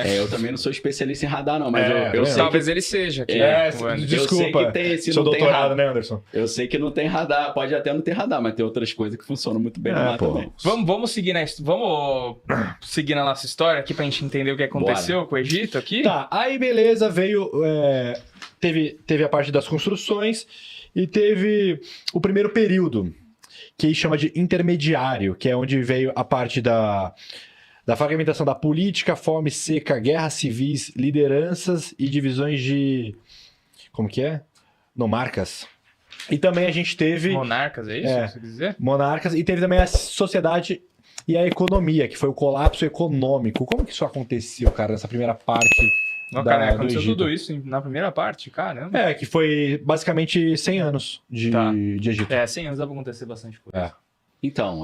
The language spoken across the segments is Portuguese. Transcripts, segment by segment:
Eu também não sou especialista em radar, não, mas eu sei talvez ele seja. Aqui, desculpa. Eu sei que tem, se seu não doutorado, tem né, Anderson? Eu sei que não tem radar, pode até não ter radar, mas tem outras coisas que funcionam muito bem lá também. Vamos seguir vamos seguir na nossa história aqui pra gente entender o que aconteceu com o Egito aqui? Tá, aí beleza, veio... teve a parte das construções e teve o primeiro período, que chama de intermediário, que é onde veio a parte da fragmentação da política, fome, seca, guerras civis, lideranças e divisões de... Como que é? Nomarcas. E também a gente teve... Monarcas, é isso que você quer dizer? Monarcas. E teve também a sociedade e a economia, que foi o colapso econômico. Como que isso aconteceu, cara, nessa primeira parte aconteceu tudo isso na primeira parte, caramba. Que foi basicamente 100 anos de Egito. 100 anos dá pra acontecer bastante coisa. Então,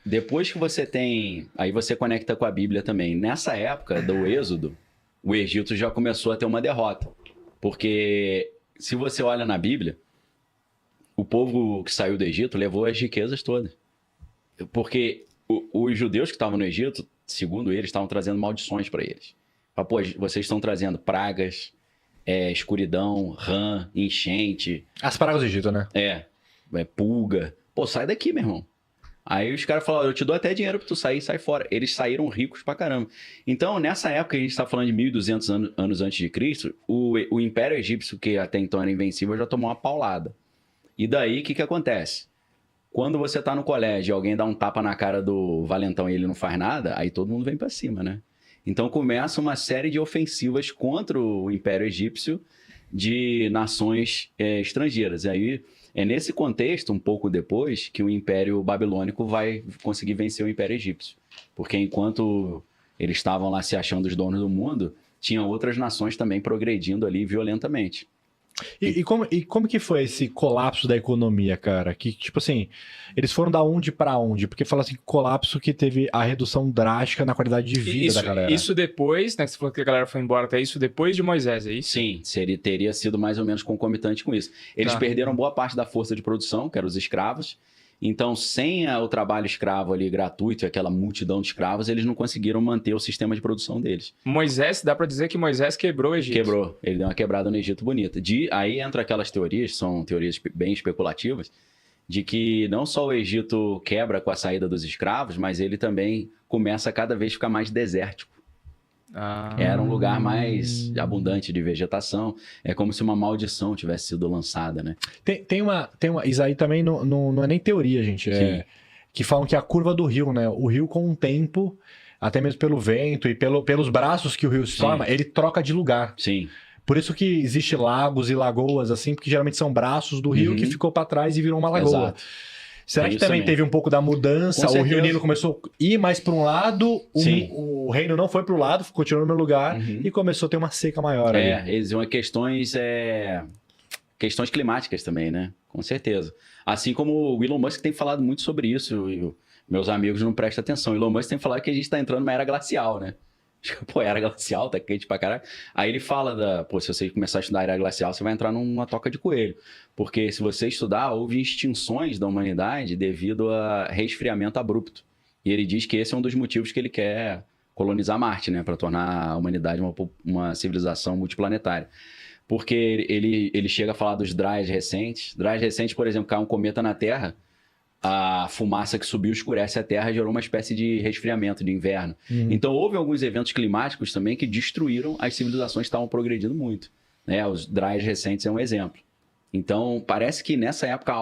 depois que você tem... Aí você conecta com a Bíblia também. Nessa época do Êxodo, o Egito já começou a ter uma derrota. Porque se você olha na Bíblia, o povo que saiu do Egito levou as riquezas todas. Porque os judeus que estavam no Egito, segundo eles, estavam trazendo maldições para eles. Pô, vocês estão trazendo pragas, escuridão, rã, enchente. As pragas do Egito, né? Pulga. Pô, sai daqui, meu irmão. Aí os caras falaram, eu te dou até dinheiro pra tu sair, sai fora. Eles saíram ricos pra caramba. Então, nessa época, a gente tá falando de 1.200 anos antes de Cristo, o Império Egípcio, que até então era invencível, já tomou uma paulada. E daí, o que acontece? Quando você tá no colégio e alguém dá um tapa na cara do valentão e ele não faz nada, aí todo mundo vem pra cima, né? Então, começa uma série de ofensivas contra o Império Egípcio de nações estrangeiras. E aí... É nesse contexto, um pouco depois, que o Império Babilônico vai conseguir vencer o Império Egípcio. Porque enquanto eles estavam lá se achando os donos do mundo, tinham outras nações também progredindo ali violentamente. E como que foi esse colapso da economia, cara? Que, tipo assim, eles foram da onde pra onde? Porque fala assim, colapso que teve a redução drástica na qualidade de vida da galera. Isso depois, né? Que você falou que a galera foi embora até isso depois de Moisés, é isso? Sim, teria sido mais ou menos concomitante com isso. Eles perderam boa parte da força de produção, que eram os escravos. Então, sem o trabalho escravo ali gratuito e aquela multidão de escravos, eles não conseguiram manter o sistema de produção deles. Moisés, dá pra dizer que Moisés quebrou o Egito. Quebrou. Ele deu uma quebrada no Egito bonita. Aí entra aquelas teorias, são teorias bem especulativas, de que não só o Egito quebra com a saída dos escravos, mas ele também começa a cada vez ficar mais desértico. Era um lugar mais abundante de vegetação. É como se uma maldição tivesse sido lançada, né? Tem uma isso aí também não é nem teoria, gente. Que falam que é a curva do rio, né? O rio, com o tempo, até mesmo pelo vento e pelos braços que o rio se forma, ele troca de lugar. Sim. Por isso que existe lagos e lagoas, assim, porque geralmente são braços do rio que ficou para trás e virou uma lagoa. Exato. Será que também teve um pouco da mudança? O Rio Nilo começou a ir mais para um lado, o reino não foi para o lado, continuou no meu lugar e começou a ter uma seca maior. Existiam questões climáticas também, né? Com certeza. Assim como o Elon Musk tem falado muito sobre isso, e meus amigos não prestam atenção. O Elon Musk tem falado que a gente está entrando numa era glacial, né? Pô, era glacial, tá quente pra caralho. Aí ele fala se você começar a estudar a era glacial, você vai entrar numa toca de coelho. Porque se você estudar, houve extinções da humanidade devido a resfriamento abrupto. E ele diz que esse é um dos motivos que ele quer colonizar Marte, né? Para tornar a humanidade uma civilização multiplanetária. Porque ele chega a falar dos dryas recentes. Dryas recentes, por exemplo, cai um cometa na Terra, a fumaça que subiu escurece a Terra e gerou uma espécie de resfriamento de inverno. Então, houve alguns eventos climáticos também que destruíram as civilizações que estavam progredindo muito. Né? Os dryas recentes é um exemplo. Então, parece que nessa época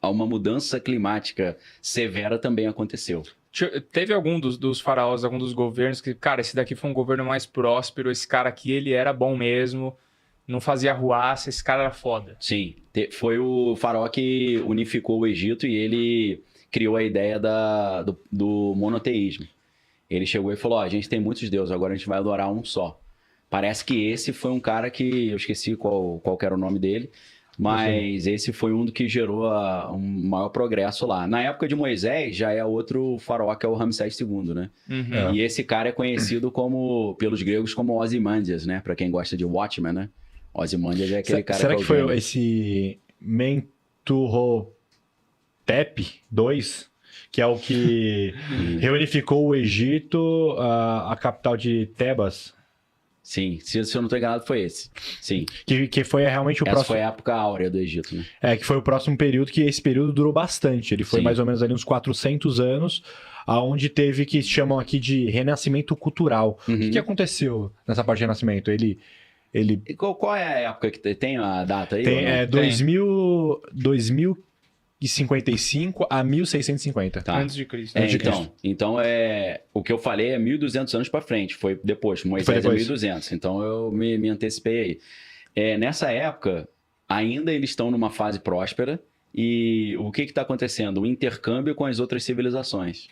uma mudança climática severa também aconteceu. Teve algum dos faraós, algum dos governos que, cara, esse daqui foi um governo mais próspero, esse cara aqui, ele era bom mesmo, não fazia arruaça, esse cara era foda. Sim, foi o faraó que unificou o Egito e ele criou a ideia do monoteísmo. Ele chegou e falou, a gente tem muitos deuses, agora a gente vai adorar um só. Parece que esse foi um cara que, eu esqueci qual era o nome dele, mas esse foi um que gerou um maior progresso lá. Na época de Moisés, já é outro faraó, que é o Ramsés II, né? E esse cara é conhecido pelos gregos como Ozymandias, né? Pra quem gosta de Watchmen, né? Ozymandias é aquele cara será que foi esse Mentuhotep II? que é o que reunificou o Egito, a capital de Tebas. Sim, se eu não estou enganado, foi esse. Sim. Que foi realmente o Essa próximo. foi a época áurea do Egito, né? Que foi o próximo período, que esse período durou bastante. Ele foi Sim. mais ou menos ali uns 400 anos, aonde teve que chamam aqui de renascimento cultural. O que aconteceu nessa parte de renascimento? Ele E qual é a época que tem a data aí? tem ou não? 2055 a 1650. Tá. Antes de Cristo. Antes de Cristo. Então o que eu falei é 1.200 anos para frente, foi depois. Moisés Foi depois. é 1.200, então eu me antecipei aí. Nessa época, ainda eles estão numa fase próspera e o que está acontecendo? O intercâmbio com as outras civilizações.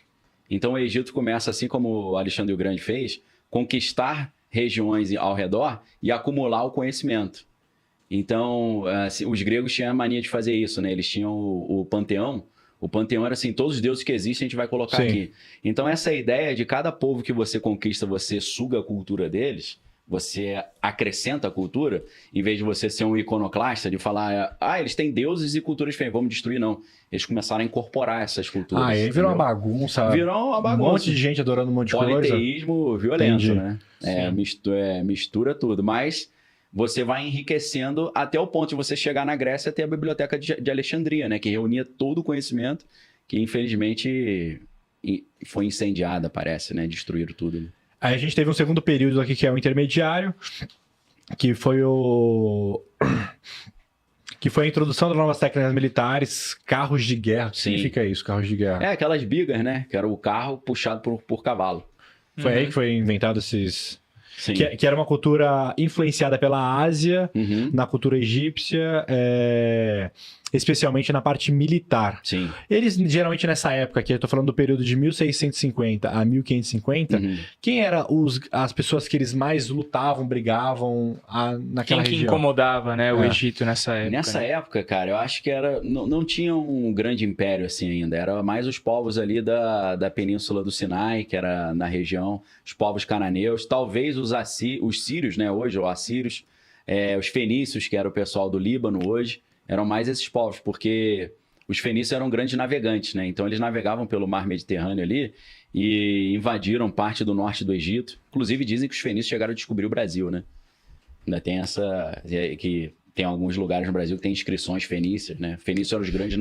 Então o Egito começa, assim como o Alexandre o Grande fez, conquistar regiões ao redor e acumular o conhecimento. Então, os gregos tinham a mania de fazer isso, né? Eles tinham o panteão. O panteão era assim, todos os deuses que existem a gente vai colocar Sim. aqui. Então, essa ideia de cada povo que você conquista, você suga a cultura deles, você acrescenta a cultura, em vez de você ser um iconoclasta, de falar, eles têm deuses e culturas diferentes, vamos destruir, não. Eles começaram a incorporar essas culturas. Aí virou entendeu? uma bagunça. Virou uma bagunça. Um monte de gente adorando um monte de coisa. Politeísmo violento, Entendi. né? Mistura tudo. Mas você vai enriquecendo até o ponto de você chegar na Grécia e ter a Biblioteca de Alexandria, né? Que reunia todo o conhecimento, que infelizmente foi incendiada, parece, né? Destruíram tudo. Né? Aí a gente teve um segundo período aqui que é o intermediário, que foi a introdução das novas técnicas militares, carros de guerra. O que Sim. significa isso, carros de guerra? Aquelas bigas, né? Que era o carro puxado por cavalo. Foi aí que foi inventado esses... Sim. Que era uma cultura influenciada pela Ásia, na cultura egípcia, especialmente na parte militar. Sim. Eles, geralmente nessa época aqui, eu tô falando do período de 1650 a 1550, quem eram as pessoas que eles mais lutavam, brigavam naquela Quem que região? incomodava, né, o Egito nessa época? Nessa época, cara, eu acho que não tinha um grande império assim ainda. Era mais os povos ali da península do Sinai, que era na região, os povos cananeus, talvez os sírios, né, hoje, ou assírios, os fenícios, que era o pessoal do Líbano hoje, eram mais esses povos, porque os fenícios eram grandes navegantes, né? Então eles navegavam pelo mar Mediterrâneo ali e invadiram parte do norte do Egito. Inclusive dizem que os fenícios chegaram a descobrir o Brasil, né? Ainda tem que tem alguns lugares no Brasil que tem inscrições fenícias, né? Fenícios eram os grandes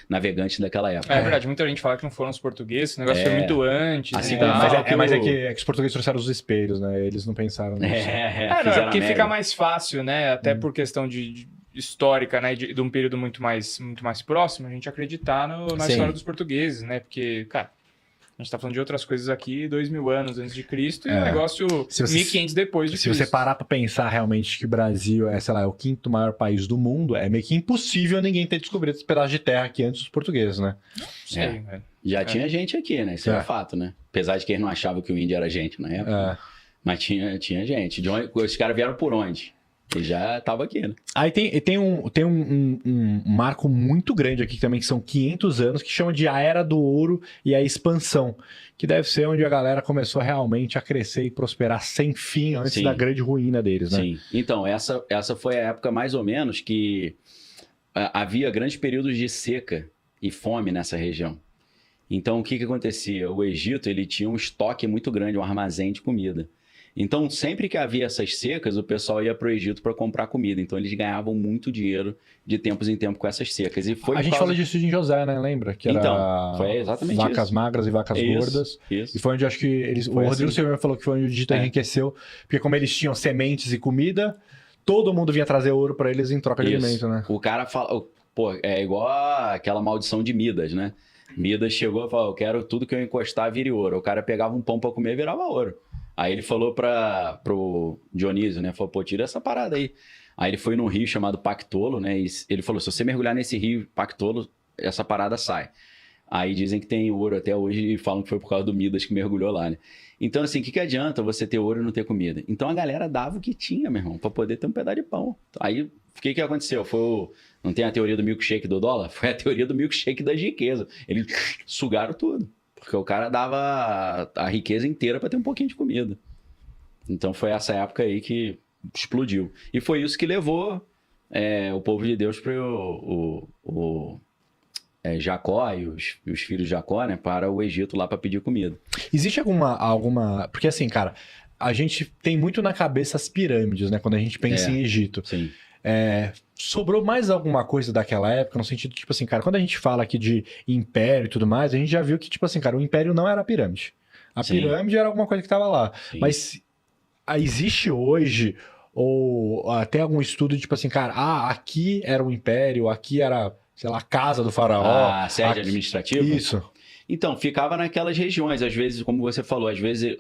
navegantes daquela época. É verdade, muita gente fala que não foram os portugueses, o negócio foi muito antes. Assim e como tal. Mas é que os portugueses trouxeram os espelhos, né? Eles não pensaram nisso. Não, fizeram porque a fica média. mais fácil, né? Até por questão de histórica, né? De um período muito mais próximo, a gente acreditar na Sim. história dos portugueses, né? Porque, cara, a gente tá falando de outras coisas aqui 2.000 anos antes de Cristo e o negócio Se você- 1.500 depois de Se Cristo. você parar pra pensar realmente que o Brasil é, sei lá, o quinto maior país do mundo, é meio que impossível ninguém ter descobrido esse pedaço de terra aqui antes dos portugueses, né? Não sei, velho. Já tinha gente aqui, né? Isso é fato, né? Apesar de que eles não achavam que o índio era gente na época. Mas tinha gente. Os caras vieram por onde? Eles já estavam aqui, né? Aí tem um marco muito grande aqui também, que são 500 anos, que chama de a Era do Ouro e a Expansão, que deve ser onde a galera começou realmente a crescer e prosperar sem fim antes Sim. da grande ruína deles, né? Sim. Então, essa foi a época mais ou menos que havia grandes períodos de seca e fome nessa região. Então, o que acontecia? O Egito ele tinha um estoque muito grande, um armazém de comida. Então, sempre que havia essas secas, o pessoal ia para o Egito para comprar comida. Então, eles ganhavam muito dinheiro de tempos em tempo com essas secas. E foi A gente falou disso em José, né? Lembra? Que era Então, foi exatamente vacas isso. magras e vacas gordas. Isso. E foi onde acho que o Foi Rodrigo assim. Silveira falou que foi onde o Egito enriqueceu, porque como eles tinham sementes e comida, todo mundo vinha trazer ouro para eles em troca de Isso. alimento, né? O cara fala, pô, é igual aquela maldição de Midas, né? Midas chegou e falou, eu quero tudo que eu encostar vire ouro. O cara pegava um pão para comer e virava ouro. Aí ele falou pro Dionísio, né? Falou, pô, tira essa parada aí. Aí ele foi num rio chamado Pactolo, né? E ele falou, se você mergulhar nesse rio Pactolo, essa parada sai. Aí dizem que tem ouro até hoje e falam que foi por causa do Midas que mergulhou lá, né? Então, assim, o que adianta você ter ouro e não ter comida? Então a galera dava o que tinha, meu irmão, pra poder ter um pedaço de pão. Aí, o que aconteceu? Não tem a teoria do milkshake do dólar? Foi a teoria do milkshake das riquezas. Eles sugaram tudo. Porque o cara dava a riqueza inteira para ter um pouquinho de comida. Então foi essa época aí que explodiu. E foi isso que levou o povo de Deus para Jacó e os filhos de Jacó, né, para o Egito lá para pedir comida. Existe alguma... Porque assim, cara, a gente tem muito na cabeça as pirâmides, né? Quando a gente pensa em Egito. Sim. Sobrou mais alguma coisa daquela época, no sentido, tipo assim, cara, quando a gente fala aqui de império e tudo mais, a gente já viu que, tipo assim, cara, o império não era a pirâmide. A Sim. pirâmide era alguma coisa que estava lá. Sim. Mas existe hoje, ou até algum estudo, tipo assim, cara, aqui era o império, aqui era, sei lá, a casa do faraó. A sede administrativa? Isso. Então, ficava naquelas regiões. Às vezes, como você falou, às vezes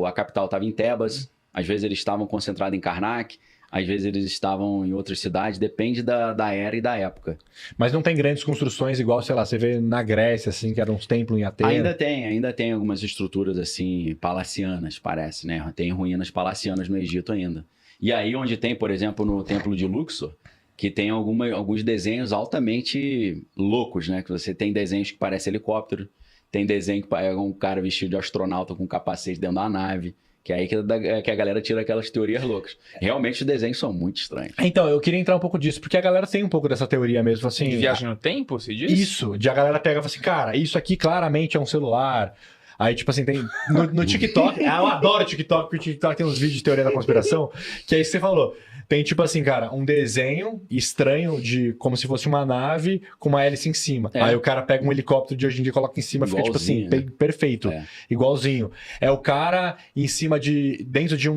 a capital estava em Tebas, às vezes eles estavam concentrados em Karnak, às vezes eles estavam em outras cidades, depende da era e da época. Mas não tem grandes construções igual, sei lá, você vê na Grécia, assim, que eram uns templos em Atenas. Ainda tem algumas estruturas, assim, palacianas, parece, né? Tem ruínas palacianas no Egito ainda. E aí, onde tem, por exemplo, no Templo de Luxor, que tem alguns desenhos altamente loucos, né? Que você tem desenhos que parecem helicóptero, tem desenho que é um cara vestido de astronauta com capacete dentro da nave, que é aí que a galera tira aquelas teorias loucas. Realmente os desenhos são muito estranhos. Então, eu queria entrar um pouco disso, porque a galera tem um pouco dessa teoria mesmo, assim... De viagem no tempo, se diz? Isso, de a galera pega e fala assim, cara, isso aqui claramente é um celular. Aí, tipo assim, tem no TikTok, eu adoro o TikTok, porque o TikTok tem uns vídeos de teoria da conspiração, que é isso que você falou. Tem, tipo assim, cara, um desenho estranho de como se fosse uma nave com uma hélice em cima. Aí o cara pega um helicóptero de hoje em dia e coloca em cima, fica, tipo assim, né? perfeito. Igualzinho. É o cara em cima dentro de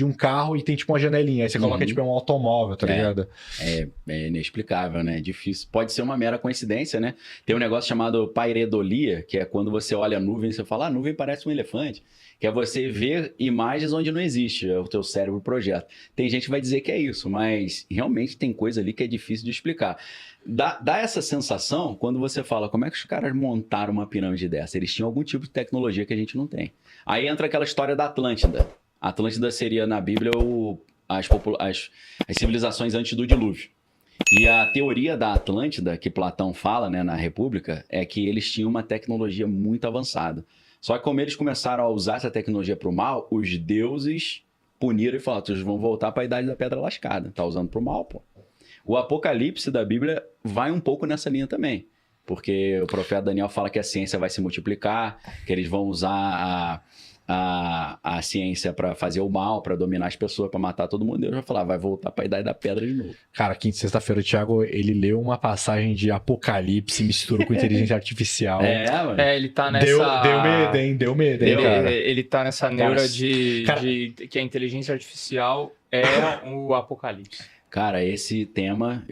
um carro e tem, tipo, uma janelinha. Aí você coloca, tipo, um automóvel, tá ligado? É inexplicável, né? É difícil. Pode ser uma mera coincidência, né? Tem um negócio chamado paireidolia, que é quando você olha a nuvem e você fala, a nuvem parece um elefante. Que é você ver imagens onde não existe, o teu cérebro projeta. Tem gente que vai dizer que é isso, mas realmente tem coisa ali que é difícil de explicar. Dá essa sensação quando você fala, como é que os caras montaram uma pirâmide dessa? Eles tinham algum tipo de tecnologia que a gente não tem. Aí entra aquela história da Atlântida. A Atlântida seria, na Bíblia, as civilizações antes do dilúvio. E a teoria da Atlântida, que Platão fala, né, na República, é que eles tinham uma tecnologia muito avançada. Só que como eles começaram a usar essa tecnologia para o mal, os deuses puniram e falaram, vocês vão voltar para a idade da pedra lascada. Tá usando para o mal, pô. O Apocalipse da Bíblia vai um pouco nessa linha também. Porque o profeta Daniel fala que a ciência vai se multiplicar, que eles vão usar a ciência para fazer o mal, para dominar as pessoas, para matar todo mundo. Deus vai falar, vai voltar para a idade da pedra de novo. Cara, sexta-feira o Thiago, ele leu uma passagem de Apocalipse, misturou com inteligência artificial. Mano. Ele tá nessa... Deu medo, hein, cara. Ele tá nessa neura de que a inteligência artificial é o apocalipse. Cara, esse tema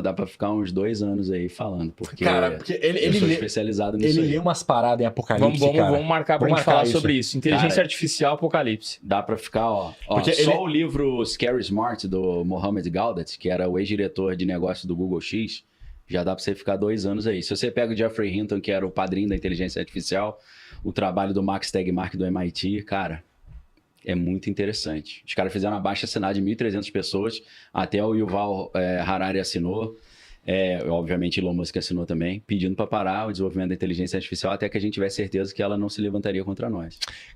dá pra ficar uns 2 anos aí falando, porque, ele sou especializado nisso. Ele lê umas paradas em Apocalipse, Vamos marcar pra gente falar sobre isso. Inteligência Cara, artificial, Apocalipse. Dá pra ficar, o livro Scary Smart, do Mohamed Gaudat, que era o ex-diretor de negócio do Google X, já dá pra você ficar 2 anos aí. Se você pega o Geoffrey Hinton, que era o padrinho da inteligência artificial, o trabalho do Max Tegmark do MIT, cara... É muito interessante. Os caras fizeram uma baixa assinada de 1.300 pessoas, até o Yuval Harari assinou, obviamente Elon Musk assinou também, pedindo para parar o desenvolvimento da inteligência artificial até que a gente tivesse certeza que ela não se levantaria contra nós.